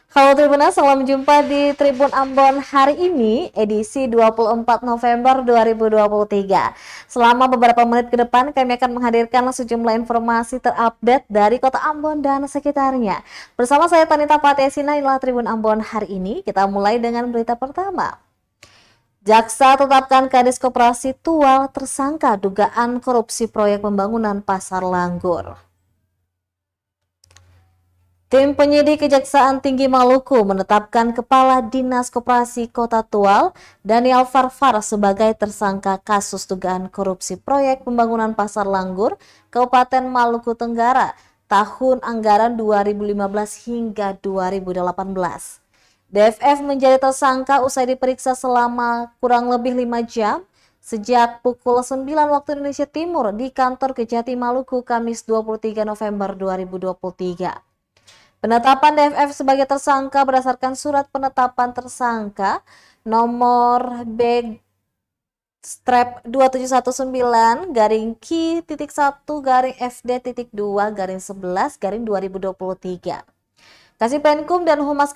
Halo Tribuners, salam jumpa di Tribun Ambon hari ini, edisi 24 November 2023. Selama beberapa menit ke depan, kami akan menghadirkan sejumlah informasi terupdate dari Kota Ambon dan sekitarnya. Bersama saya Tanita Patesina, inilah Tribun Ambon hari ini. Kita mulai dengan berita pertama. Jaksa tetapkan Kadis Koperasi Tual tersangka dugaan korupsi proyek pembangunan Pasar Langgur. Tim penyidik Kejaksaan Tinggi Maluku menetapkan Kepala Dinas Koperasi Kota Tual, Daniel Farfar, sebagai tersangka kasus dugaan korupsi proyek pembangunan Pasar Langgur, Kabupaten Maluku Tenggara, tahun anggaran 2015 hingga 2018. DFF menjadi tersangka usai diperiksa selama kurang lebih 5 jam sejak pukul 9 waktu Indonesia Timur di kantor Kejati Maluku, Kamis 23 November 2023. Penetapan DFF sebagai tersangka berdasarkan surat penetapan tersangka nomor B-Q-1-FD-2 Kasih Penkum dan Humas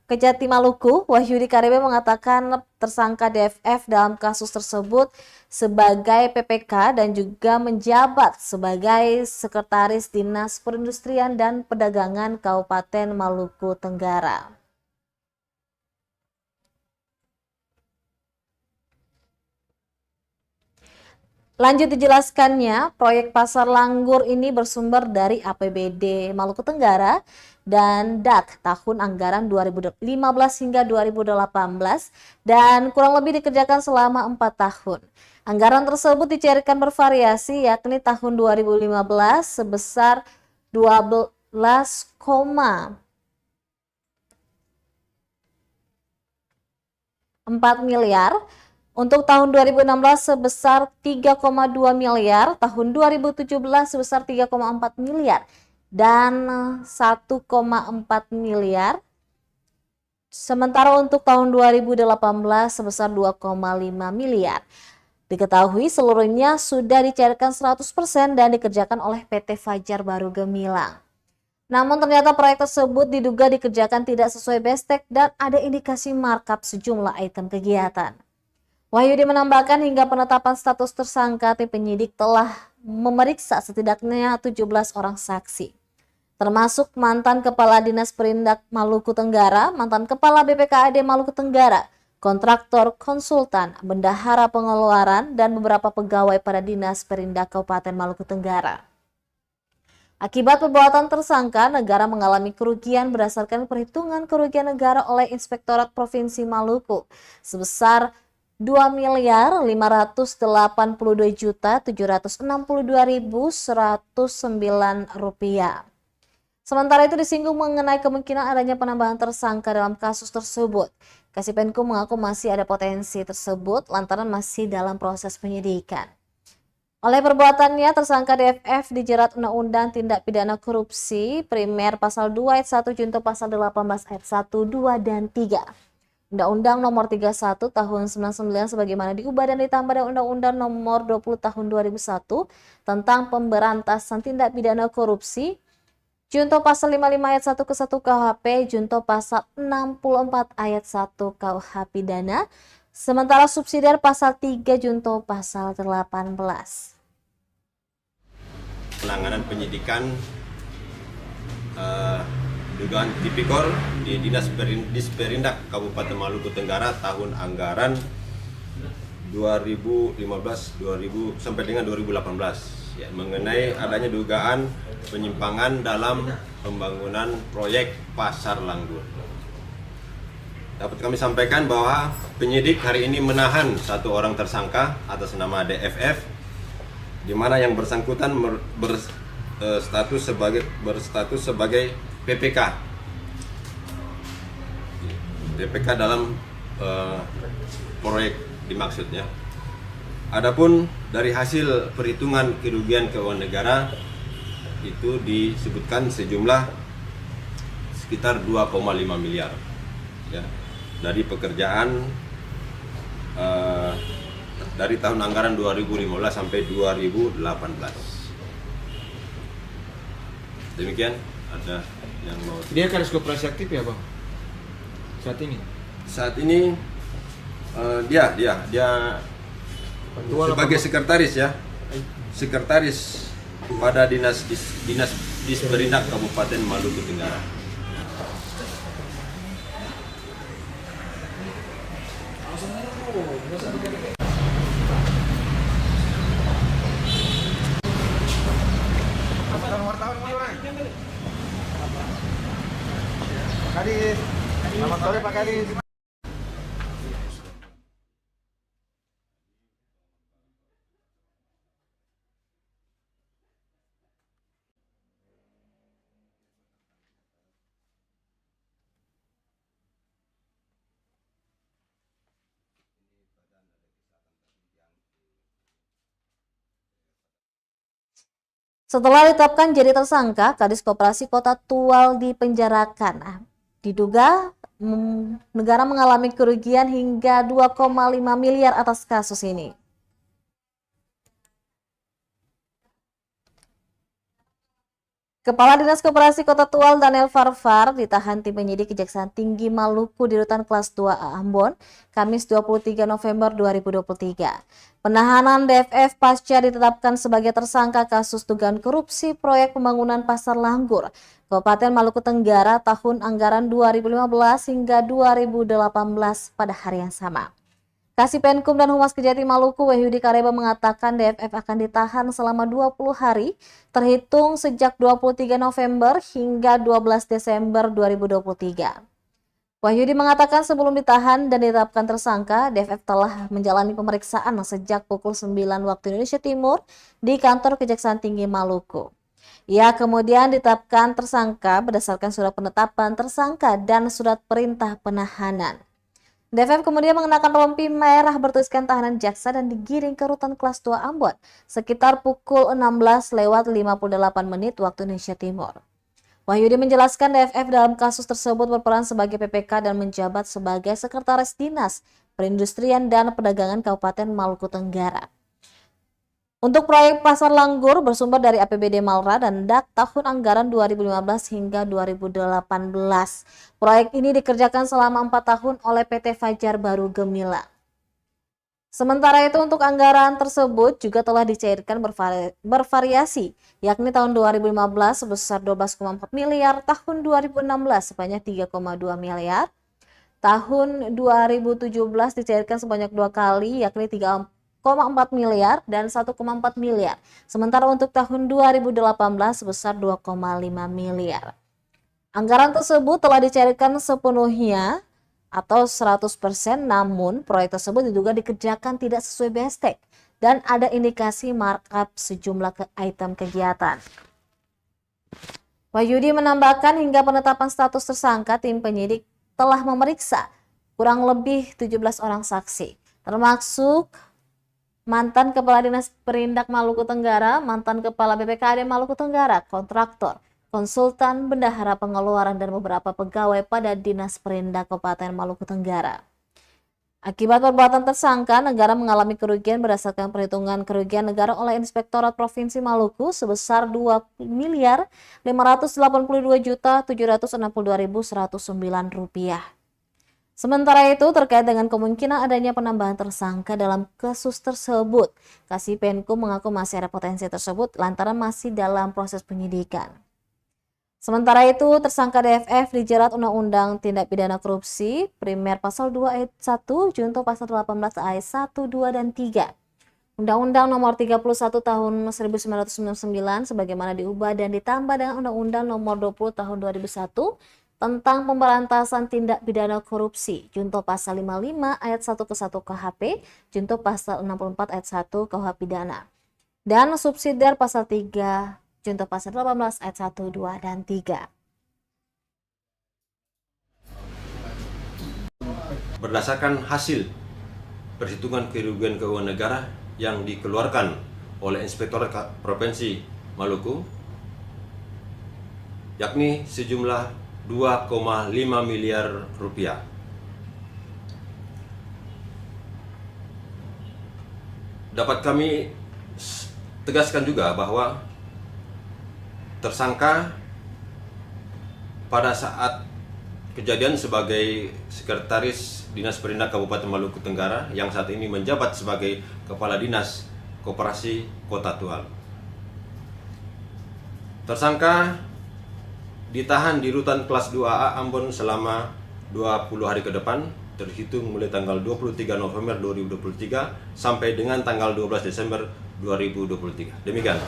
Kejati Maluku, Wahyudi Karebe, mengatakan tersangka DFF dalam kasus tersebut sebagai PPK dan juga menjabat sebagai Sekretaris Dinas Perindustrian dan Perdagangan Kabupaten Maluku Tenggara. Lanjut dijelaskannya, proyek Pasar Langgur ini bersumber dari APBD Maluku Tenggara dan DAK tahun anggaran 2015 hingga 2018 dan kurang lebih dikerjakan selama 4 tahun. Anggaran tersebut dicairkan bervariasi, yakni tahun 2015 sebesar 12,4 miliar, untuk tahun 2016 sebesar 3,2 miliar, tahun 2017 sebesar 3,4 miliar, dan 1,4 miliar. Sementara untuk tahun 2018 sebesar 2,5 miliar. Diketahui seluruhnya sudah dicairkan 100% dan dikerjakan oleh PT Fajar Baru Gemilang. Namun ternyata proyek tersebut diduga dikerjakan tidak sesuai bestek dan ada indikasi markup sejumlah item kegiatan. Wahyudi menambahkan hingga penetapan status tersangka, tim penyidik telah memeriksa setidaknya 17 orang saksi, termasuk mantan Kepala Dinas Perindak Maluku Tenggara, mantan Kepala BPKAD Maluku Tenggara, kontraktor, konsultan, bendahara pengeluaran, dan beberapa pegawai pada Dinas Perindak Kabupaten Maluku Tenggara. Akibat perbuatan tersangka, negara mengalami kerugian berdasarkan perhitungan kerugian negara oleh Inspektorat Provinsi Maluku sebesar Rp2.582.762.109. Sementara itu disinggung mengenai kemungkinan adanya penambahan tersangka dalam kasus tersebut. Kasih Penkum mengaku masih ada potensi tersebut lantaran masih dalam proses penyidikan. Oleh perbuatannya, tersangka DFF dijerat Undang-Undang Tindak Pidana Korupsi Primer Pasal 2 Ayat 1 junto Pasal 18 Ayat 1, 2, dan 3. Undang-Undang Nomor 31 Tahun 99 sebagaimana diubah dan ditambah dengan Undang-Undang Nomor 20 Tahun 2001 tentang Pemberantasan Tindak Pidana Korupsi, junto Pasal 55 Ayat 1 ke 1 KUHP, junto Pasal 64 Ayat 1 KUH Pidana, sementara subsidiar Pasal 3 junto Pasal 18. Penanganan penyidikan dugaan tipikor di Disperindak Kabupaten Maluku Tenggara tahun anggaran 2015 sampai dengan 2018 ya, mengenai adanya dugaan penyimpangan dalam pembangunan proyek Pasar Langgur. Dapat kami sampaikan bahwa penyidik hari ini menahan satu orang tersangka atas nama DFF, di mana yang bersangkutan berstatus sebagai PPK dalam proyek dimaksudnya. Adapun dari hasil perhitungan kerugian keuangan negara itu disebutkan sejumlah sekitar 2,5 miliar ya, dari pekerjaan dari tahun anggaran 2015 sampai 2018. Demikian ada yang mau. Dia kadis koperasi aktif ya bang? Saat ini? Saat ini dia sebagai sekretaris ya, sekretaris pada dinas Disperindak Kabupaten Maluku Tenggara. Kadis, selamat sore Pak Kadis. Setelah ditetapkan jadi tersangka, Kadis Koperasi Kota Tual dipenjarakan. Nah, diduga negara mengalami kerugian hingga 2,5 miliar atas kasus ini. Kepala Dinas Koperasi Kota Tual Daniel Farfar ditahan tim penyidik Kejaksaan Tinggi Maluku di Rutan Kelas 2A Ambon, Kamis 23 November 2023. Penahanan DFF pasca ditetapkan sebagai tersangka kasus dugaan korupsi proyek pembangunan Pasar Langgur, Kabupaten Maluku Tenggara tahun anggaran 2015 hingga 2018 pada hari yang sama. Kasipenkum dan Humas Kejati Maluku Wahyudi Kareba mengatakan DFF akan ditahan selama 20 hari terhitung sejak 23 November hingga 12 Desember 2023. Wahyudi mengatakan sebelum ditahan dan ditetapkan tersangka, DFF telah menjalani pemeriksaan sejak pukul 9 waktu Indonesia Timur di kantor Kejaksaan Tinggi Maluku. Ia kemudian ditetapkan tersangka berdasarkan surat penetapan tersangka dan surat perintah penahanan. DFF kemudian mengenakan rompi merah bertuliskan tahanan jaksa dan digiring ke rutan kelas 2 Ambon sekitar pukul 16:58 waktu Indonesia Timur. Wahyudi menjelaskan DFF dalam kasus tersebut berperan sebagai PPK dan menjabat sebagai Sekretaris Dinas Perindustrian dan Perdagangan Kabupaten Maluku Tenggara. Untuk proyek Pasar Langgur bersumber dari APBD Malra dan DAK tahun anggaran 2015 hingga 2018. Proyek ini dikerjakan selama 4 tahun oleh PT Fajar Baru Gemilang. Sementara itu untuk anggaran tersebut juga telah dicairkan bervariasi, yakni tahun 2015 sebesar 12,4 miliar, tahun 2016 sebanyak 3,2 miliar, tahun 2017 dicairkan sebanyak 2 kali, yakni 3,4 miliar dan 1,4 miliar. Sementara untuk tahun 2018 sebesar 2,5 miliar. Anggaran tersebut telah dicairkan sepenuhnya atau 100%, namun proyek tersebut diduga dikerjakan tidak sesuai bestek dan ada indikasi markup sejumlah item kegiatan. Wahyudi menambahkan hingga penetapan status tersangka, tim penyidik telah memeriksa kurang lebih 17 orang saksi, termasuk mantan Kepala Dinas Perindak Maluku Tenggara, mantan Kepala BPKD Maluku Tenggara, kontraktor, konsultan, bendahara pengeluaran, dan beberapa pegawai pada Dinas Perindak Kabupaten Maluku Tenggara. Akibat perbuatan tersangka, negara mengalami kerugian berdasarkan perhitungan kerugian negara oleh Inspektorat Provinsi Maluku sebesar Rp2.582.762.109. Sementara itu, terkait dengan kemungkinan adanya penambahan tersangka dalam kasus tersebut, Kasipenkum mengaku masih ada potensi tersebut lantaran masih dalam proses penyidikan. Sementara itu, tersangka DFF dijerat Undang-Undang Tindak Pidana Korupsi, Primer Pasal 2 Ayat 1, Junto Pasal 18 Ayat 1, 2, dan 3. Undang-Undang Nomor 31 Tahun 1999 sebagaimana diubah dan ditambah dengan Undang-Undang Nomor 20 Tahun 2001 tentang pemberantasan tindak pidana korupsi, Junto Pasal 55 Ayat 1 ke 1 KHP, Junto Pasal 64 Ayat 1 KUH Pidana, dan subsidiar Pasal 3, Junto Pasal 18 Ayat 1, 2, dan 3. Berdasarkan hasil perhitungan kerugian keuangan negara yang dikeluarkan oleh Inspektorat Provinsi Maluku, yakni sejumlah 2,5 miliar rupiah. Dapat kami tegaskan juga bahwa tersangka pada saat kejadian sebagai Sekretaris Dinas Perindak Kabupaten Maluku Tenggara yang saat ini menjabat sebagai Kepala Dinas Koperasi Kota Tual. Tersangka ditahan di rutan kelas 2A Ambon selama 20 hari ke depan, terhitung mulai tanggal 23 November 2023 sampai dengan tanggal 12 Desember 2023. Demikian.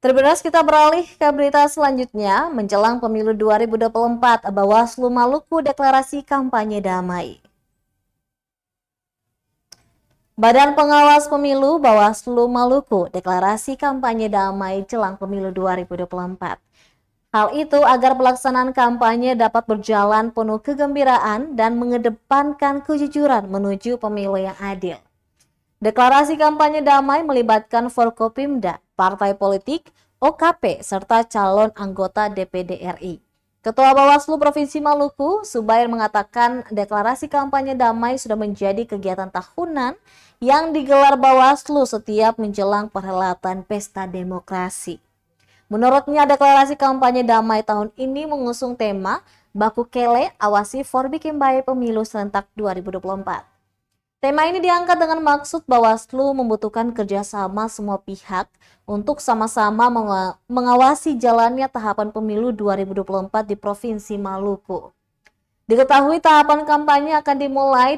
Terberas kita beralih ke berita selanjutnya. Menjelang pemilu 2024, Bawaslu Maluku deklarasi kampanye damai. Badan Pengawas Pemilu Bawaslu Maluku deklarasi kampanye damai jelang pemilu 2024. Hal itu agar pelaksanaan kampanye dapat berjalan penuh kegembiraan dan mengedepankan kejujuran menuju pemilu yang adil. Deklarasi kampanye damai melibatkan Forkopimda, partai politik, OKP, serta calon anggota DPD RI. Ketua Bawaslu Provinsi Maluku, Subair, mengatakan deklarasi kampanye damai sudah menjadi kegiatan tahunan yang digelar Bawaslu setiap menjelang perhelatan Pesta Demokrasi. Menurutnya, deklarasi kampanye damai tahun ini mengusung tema Baku Kele Awasi For Bikin Bae Pemilu Serentak 2024. Tema ini diangkat dengan maksud Bawaslu membutuhkan kerjasama semua pihak untuk sama-sama mengawasi jalannya tahapan pemilu 2024 di Provinsi Maluku. Diketahui tahapan kampanye akan dimulai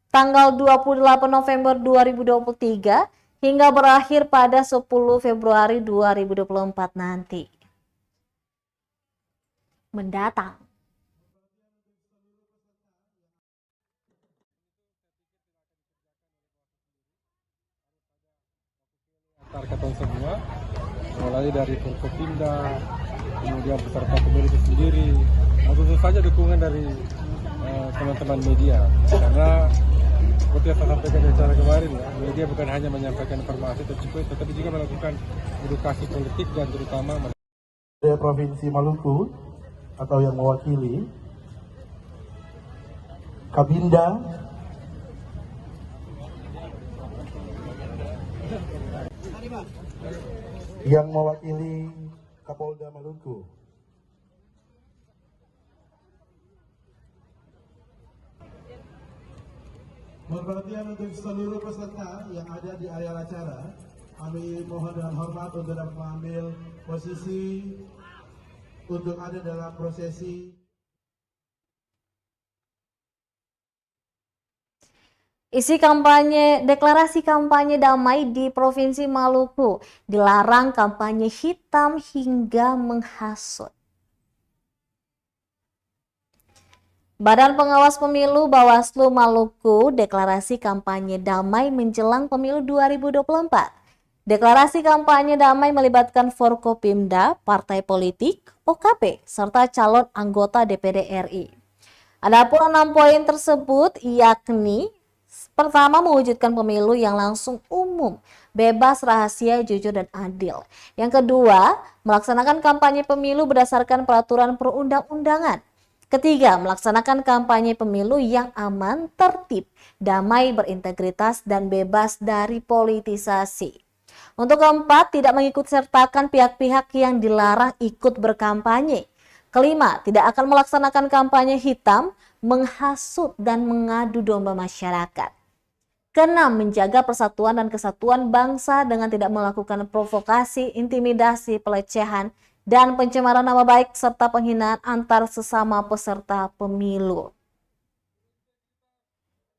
tanggal 28 November 2023 hingga berakhir pada 10 Februari 2024 nanti. Mendatang. Targetan semua, mulai dari Forkopimda, kemudian peserta pemilu itu sendiri, tentu saja dukungan dari teman-teman media, karena seperti yang saya sampaikan di acara kemarin, media bukan hanya menyampaikan informasi tetapi juga melakukan edukasi politik dan terutama dari Provinsi Maluku atau yang mewakili Kabinda, yang mewakili Kapolda Maluku, perhatian untuk seluruh peserta yang ada di area acara. Kami mohon dan hormat untuk dapat mengambil posisi untuk ada dalam prosesi. Isi kampanye, deklarasi kampanye damai di Provinsi Maluku, dilarang kampanye hitam hingga menghasut. Badan Pengawas Pemilu Bawaslu Maluku deklarasi kampanye damai menjelang pemilu 2024. Deklarasi kampanye damai melibatkan Forkopimda, partai politik, OKP, serta calon anggota DPD RI. Adapun 6 poin tersebut yakni: pertama, mewujudkan pemilu yang langsung, umum, bebas, rahasia, jujur, dan adil. Yang kedua, melaksanakan kampanye pemilu berdasarkan peraturan perundang-undangan. Ketiga, melaksanakan kampanye pemilu yang aman, tertib, damai, berintegritas, dan bebas dari politisasi. Untuk keempat, tidak mengikut sertakan pihak-pihak yang dilarang ikut berkampanye. Kelima, tidak akan melaksanakan kampanye hitam, menghasut, dan mengadu domba masyarakat. Keenam, menjaga persatuan dan kesatuan bangsa dengan tidak melakukan provokasi, intimidasi, pelecehan, dan pencemaran nama baik serta penghinaan antar sesama peserta pemilu.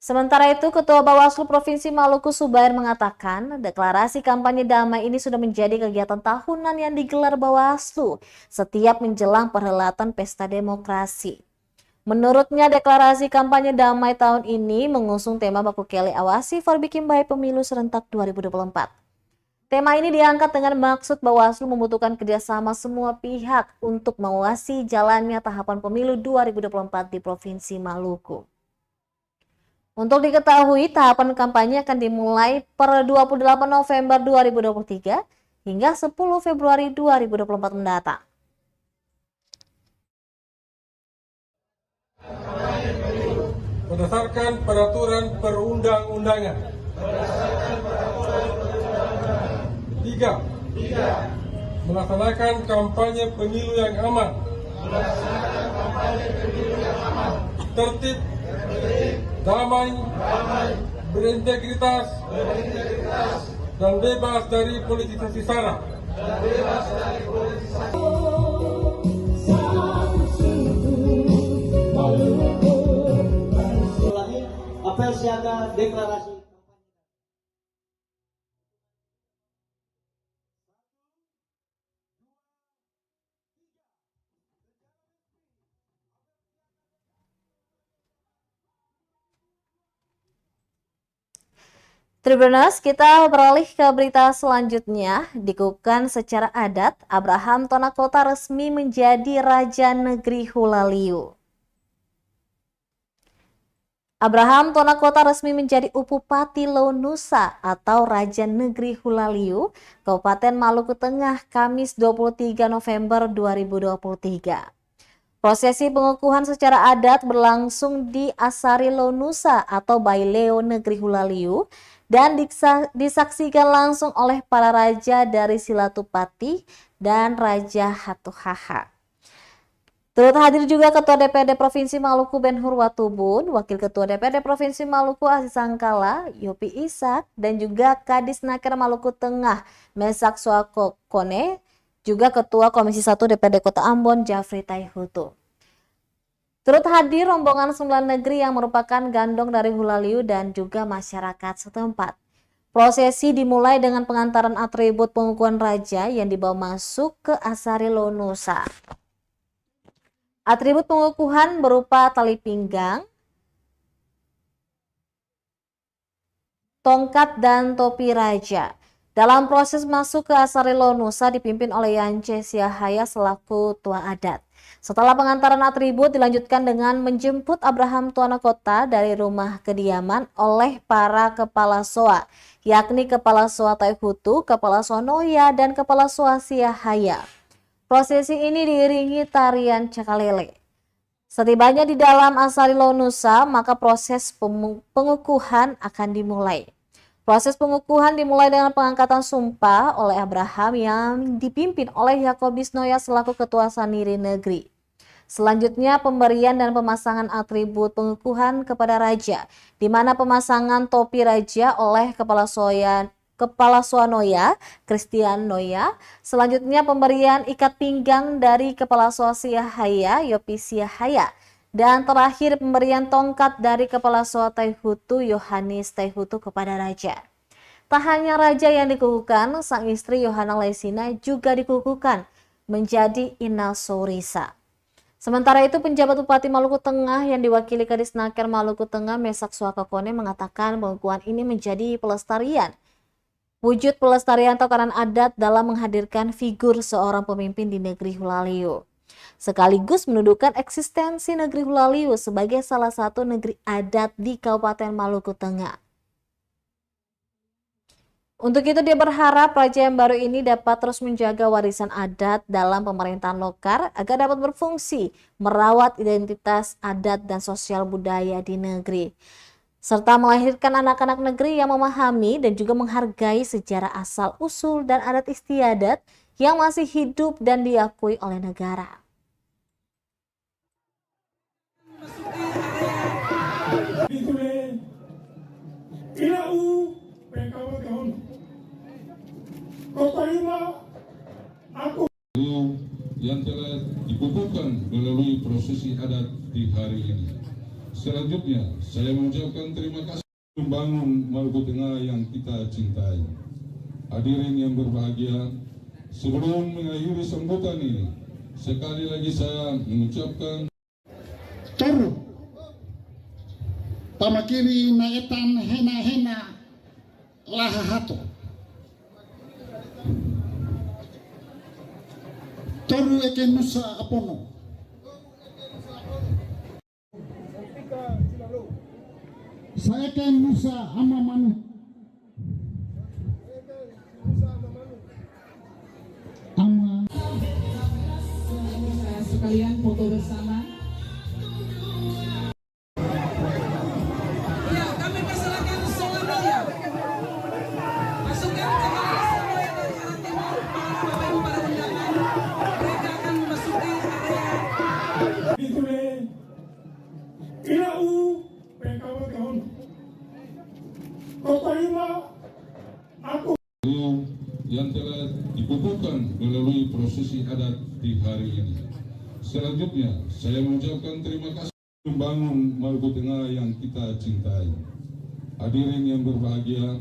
Sementara itu, Ketua Bawaslu Provinsi Maluku Subair mengatakan deklarasi kampanye damai ini sudah menjadi kegiatan tahunan yang digelar Bawaslu setiap menjelang perhelatan Pesta Demokrasi. Menurutnya, deklarasi kampanye damai tahun ini mengusung tema Baku Kele Awasi for Bikin Baik Pemilu Serentak 2024. Tema ini diangkat dengan maksud Bawaslu membutuhkan kerjasama semua pihak untuk mengawasi jalannya tahapan pemilu 2024 di Provinsi Maluku. Untuk diketahui, tahapan kampanye akan dimulai per 28 November 2023 hingga 10 Februari 2024 mendatang. Berdasarkan peraturan perundang-undangan. 3. Melaksanakan kampanye pemilu yang aman. Tertib, damai, berintegritas, dan bebas dari politisasi sara. Apel siaga deklarasi. Tribuners, kita beralih ke berita selanjutnya. Dikukuhkan secara adat, Abraham Tonakota resmi menjadi Raja Negeri Hulaliu. Abraham Tonakota resmi menjadi Upupati Launusa atau Raja Negeri Hulaliu, Kabupaten Maluku Tengah, Kamis 23 November 2023. Prosesi pengukuhan secara adat berlangsung di Asari Launusa atau Baileo Negeri Hulaliu dan disaksikan langsung oleh para raja dari Silatupati dan Raja Hatuhaha. Turut hadir juga Ketua DPRD Provinsi Maluku Ben Hur Watubun, Wakil Ketua DPRD Provinsi Maluku Aziz Sangkala, Yopi Ishak, dan juga Kadisnaker Maluku Tengah Mesak Swakone, juga Ketua Komisi 1 DPRD Kota Ambon Jafri Taihutu. Turut hadir rombongan 9 negeri yang merupakan gandong dari Hulaliu dan juga masyarakat setempat. Prosesi dimulai dengan pengantaran atribut pengukuhan raja yang dibawa masuk ke Asari Launusa. Atribut pengukuhan berupa tali pinggang, tongkat, dan topi raja. Dalam proses masuk ke Asari Launusa dipimpin oleh Yance Siahaya selaku tua adat. Setelah pengantaran atribut dilanjutkan dengan menjemput Abraham Tonakota dari rumah kediaman oleh para kepala soa, yakni Kepala Soa Taihutu, Kepala Soa Noya, dan Kepala Soa Siahaya. Prosesi ini diiringi tarian cakalele. Setibanya di dalam Asari Launusa, maka proses pengukuhan akan dimulai. Proses pengukuhan dimulai dengan pengangkatan sumpah oleh Abraham yang dipimpin oleh Yakobis Noya selaku Ketua Saniri Negeri. Selanjutnya pemberian dan pemasangan atribut pengukuhan kepada raja, di mana pemasangan topi raja oleh Kepala Soa Noya, Christian Noya. Selanjutnya pemberian ikat pinggang dari Kepala Soa Siahaya, Yopi Siahaya. Dan terakhir pemberian tongkat dari Kepala Soa Taihutu, Yohanis Taihutu kepada raja. Tak hanya raja yang dikukuhkan, sang istri Yohana Laisina juga dikukuhkan menjadi Ina Sourisa. Sementara itu, penjabat Bupati Maluku Tengah yang diwakili Kadisnaker Maluku Tengah Mesak Swakone mengatakan pengukuhan ini menjadi pelestarian. Wujud pelestarian tatanan adat dalam menghadirkan figur seorang pemimpin di negeri Hulaliu. Sekaligus mendudukan eksistensi negeri Hulaliu sebagai salah satu negeri adat di Kabupaten Maluku Tengah. Untuk itu dia berharap raja yang baru ini dapat terus menjaga warisan adat dalam pemerintahan lokal agar dapat berfungsi merawat identitas adat dan sosial budaya di negeri, serta melahirkan anak-anak negeri yang memahami dan juga menghargai sejarah asal-usul dan adat istiadat yang masih hidup dan diakui oleh negara. Yang telah dikukuhkan melalui prosesi adat di hari ini. Selanjutnya, saya mengucapkan terima kasih membangun Maluku Tengah yang kita cintai. Hadirin yang berbahagia, sebelum mengakhiri sambutan ini, sekali lagi saya mengucapkan pamakiri na etan hena-hena lahahato. Toru eke nusa apono. Saya kan nusa ama manu. Ama. Sekalian foto bersama. Ya, kami persilakan semuanya. Masukkan jemaah yang dari arah timur, para bapak ibu para undangan. Mereka akan memasuki area. Yang telah dikukuhkan melalui prosesi adat di hari ini. Selanjutnya, saya mengucapkan terima kasih membangun Maluku Tengah yang kita cintai. Hadirin yang berbahagia,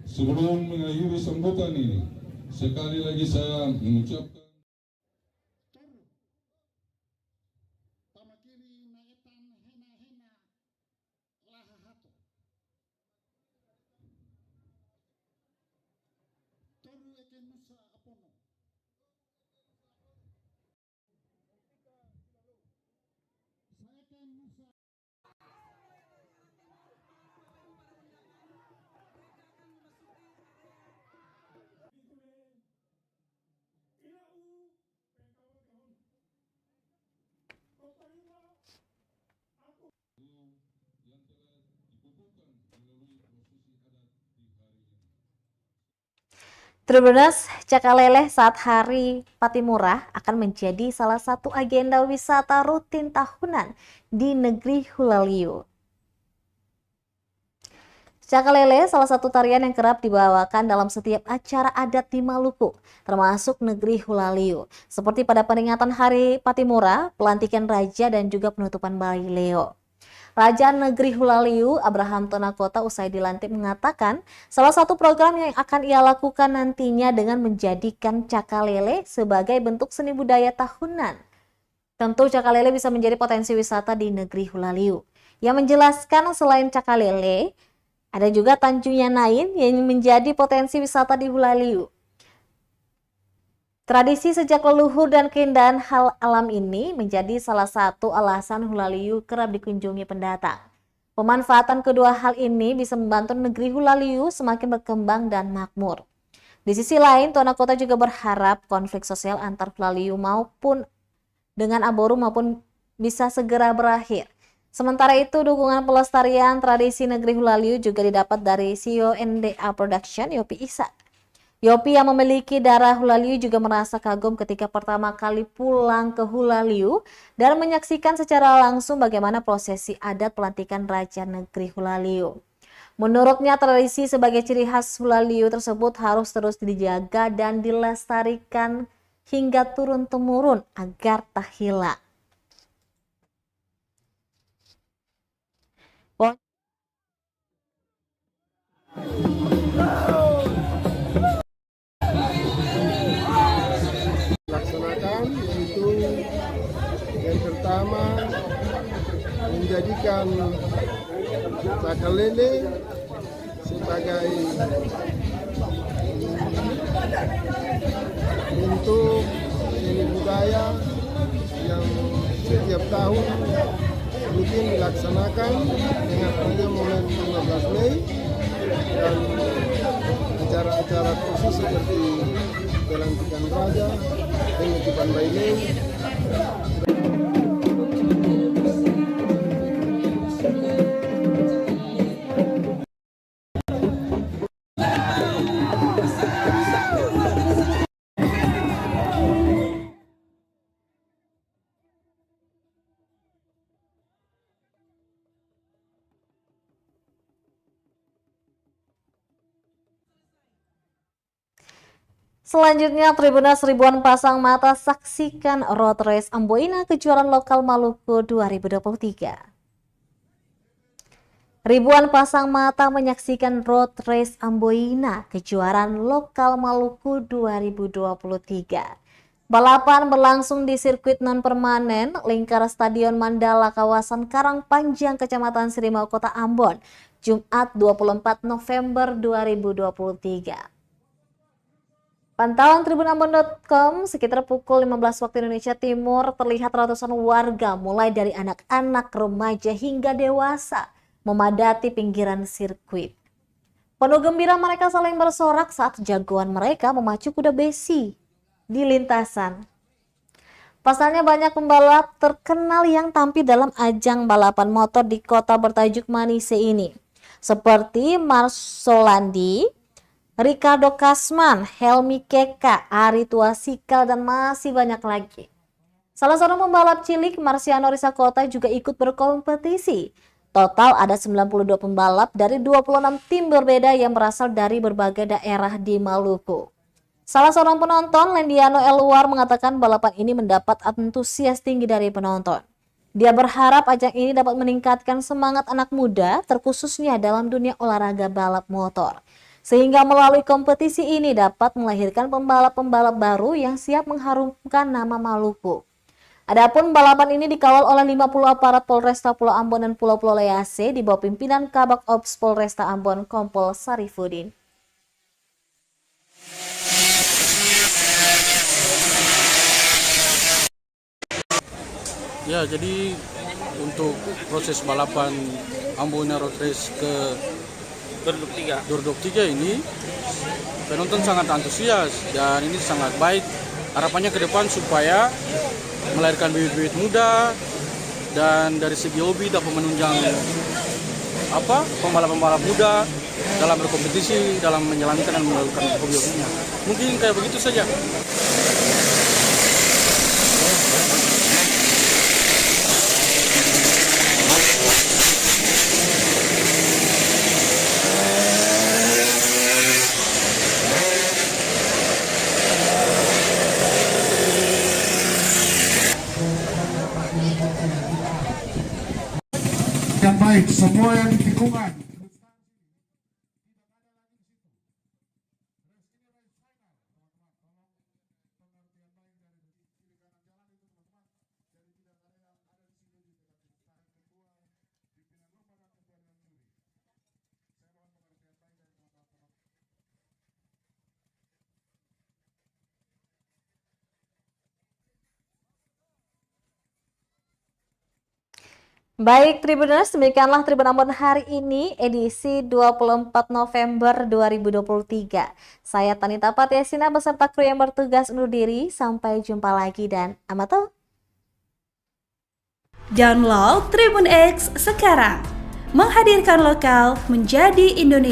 sebelum mengakhiri sambutan ini, sekali lagi saya mengucapkan Tribuners, Cakalele saat Hari Patimura akan menjadi salah satu agenda wisata rutin tahunan di negeri Hulaliu. Cakalele salah satu tarian yang kerap dibawakan dalam setiap acara adat di Maluku, termasuk negeri Hulaliu, seperti pada peringatan Hari Patimura, pelantikan raja dan juga penutupan Bayi Leo. Raja Negeri Hulaliu, Abraham Tonakota, usai dilantik mengatakan salah satu program yang akan ia lakukan nantinya dengan menjadikan Cakalele sebagai bentuk seni budaya tahunan. Tentu Cakalele bisa menjadi potensi wisata di Negeri Hulaliu. Yang menjelaskan selain Cakalele, ada juga Tanjung Yanain yang menjadi potensi wisata di Hulaliu. Tradisi sejak leluhur dan keindahan hal alam ini menjadi salah satu alasan Hulaliu kerap dikunjungi pendatang. Pemanfaatan kedua hal ini bisa membantu negeri Hulaliu semakin berkembang dan makmur. Di sisi lain, Tonakota juga berharap konflik sosial antar Hulaliu maupun dengan Aboru maupun bisa segera berakhir. Sementara itu, dukungan pelestarian tradisi negeri Hulaliu juga didapat dari CEO NDA Production, Yopi Isa. Yopi yang memiliki darah Hulaliu juga merasa kagum ketika pertama kali pulang ke Hulaliu dan menyaksikan secara langsung bagaimana prosesi adat pelantikan Raja Negeri Hulaliu. Menurutnya, tradisi sebagai ciri khas Hulaliu tersebut harus terus dijaga dan dilestarikan hingga turun-temurun agar tak hilang. Yaitu yang pertama menjadikan Cakalele sebagai bentuk seni budaya yang setiap tahun rutin dilaksanakan dengan adanya momen 15 Mei dan acara-acara khusus seperti pelantikan raja, penutupan Bayi Leo. Selanjutnya, Tribuners, ribuan pasang mata saksikan Road Race Amboina kejuaraan lokal Maluku 2023. Ribuan pasang mata menyaksikan Road Race Amboina kejuaraan lokal Maluku 2023. Balapan berlangsung di sirkuit non-permanen lingkar Stadion Mandala kawasan Karangpanjang, Kecamatan Sirimau, Kota Ambon, Jumat 24 November 2023. Pantauan tribunambon.com sekitar pukul 15 waktu Indonesia Timur terlihat ratusan warga mulai dari anak-anak, remaja hingga dewasa memadati pinggiran sirkuit. Penuh gembira mereka saling bersorak saat jagoan mereka memacu kuda besi di lintasan. Pasalnya banyak pembalap terkenal yang tampil dalam ajang balapan motor di kota bertajuk Manise ini, seperti Marsolandi, Ricardo Kasman, Helmi Keka, Ari Tuasikal, dan masih banyak lagi. Salah seorang pembalap cilik, Marciano Risakota, juga ikut berkompetisi. Total ada 92 pembalap dari 26 tim berbeda yang berasal dari berbagai daerah di Maluku. Salah seorang penonton, Lendiano Eluar, mengatakan balapan ini mendapat antusias tinggi dari penonton. Dia berharap ajang ini dapat meningkatkan semangat anak muda, terkhususnya dalam dunia olahraga balap motor. Sehingga melalui kompetisi ini dapat melahirkan pembalap-pembalap baru yang siap mengharumkan nama Maluku. Adapun balapan ini dikawal oleh 50 aparat Polresta Pulau Ambon dan Pulau-Pulau Lease di bawah pimpinan Kabak Ops Polresta Ambon, Kompol Sarifudin. Ya, jadi untuk proses balapan Ambona Road Race ke Dordok 3 ini penonton sangat antusias dan ini sangat baik. Harapannya ke depan supaya melahirkan bibit-bibit muda dan dari segi hobi dapat menunjang pembalap-pembalap muda dalam berkompetisi, dalam menjalankan dan melakukan hobi-hobinya. Mungkin kayak begitu saja. Yang baik, semua yang di tikungan. Baik Tribuners, demikianlah Tribun Ambon hari ini edisi 24 November 2023. Saya Tanita Patiasina beserta kru yang bertugas undur diri. Sampai jumpa lagi dan amato. Download Tribun X sekarang. Menghadirkan lokal menjadi Indonesia.